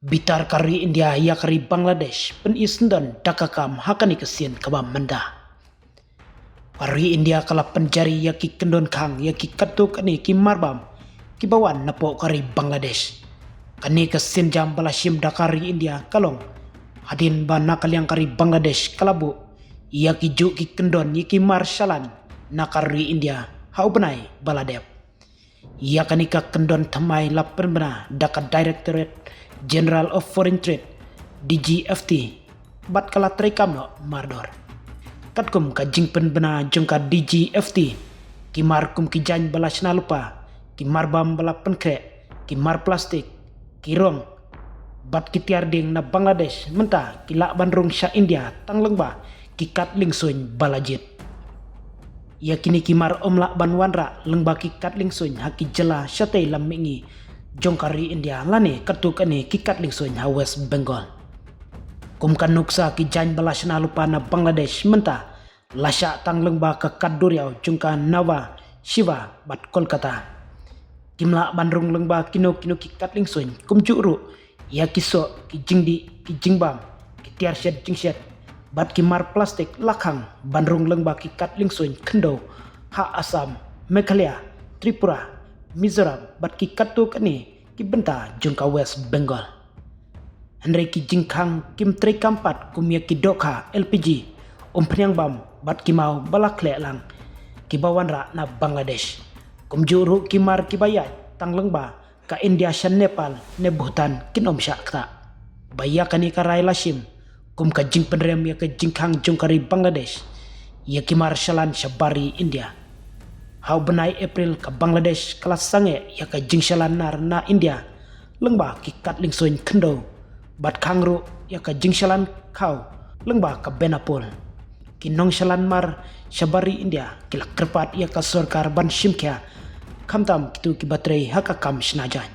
Bitar kari India ya kari Bangladesh pen isndan dakakam hakani kesian kabam menda. Kari India kala penjari ya ki kendon kang ya ki katuk ani ki marbam ki bawan napo kari Bangladesh. Kani kesian jam balashim dakari India kalong hadin ba nakal yang kari Bangladesh kalabu ya ki juk ki kendon ya ki marshalan nakari India haubenai baladep. Ya kanika kendon tamai lapen bena daka Directorate General of Foreign Trade DGFT bat kala trekam no mardor katkum ka jingpen bena jongka DGFT kimar kum ki jan balas na lupa kimar bam bala penkre kimar plastik kirong bat kitiar ding na Bangladesh menta kilak bandrung sya India tang lengba kikat lingsuin balajit ya kini kimar omlak banwanra lengba kikat lingsuin haki jela syatay lamingi jongkari India lani katuk ani kikat lingsuin ha West Bengal. Kumkan nuksa ki jan balas na lupa na Bangladesh menta lasya tang lengba ke kaduriau jungka Nawa Shiva bat Kolkata. Kimla bandrung lengba kino kikat lingsuin kumjuru ya kiso ki jingdi ki jingbam ki tiar syed jingsyed bat kimar plastik lakhang bandrung lengba kikat lingsuin kendo ha Assam Meghalaya Tripura Mizoram bat ki katuk ani ki benta jungka West Bengal. Henry ki jingkang kim tri kampat kumya ki dokha LPG penyang bam bat ki mau balak le lang ki bawanra na Bangladesh. Kumjuru kimar ki bayat tang lengba ka India shan Nepal ne Bhutan kinom syakta. Baya kani karai lashim kum ka jing penrem ya ka jingkang jungkari Bangladesh ya ki marshalan syabari India. Hau benai April ke Bangladesh kelas sange ya ke jingshalan nar na India lengba ki kat lingsuin kendo bat kangru ya ke jingshalan kau lengba ke Benapol ki nongshalan mar syabari India kilak kerpat ya ke sorkar ban shimkya kamtam kitu ki baterai haka kam shnajan.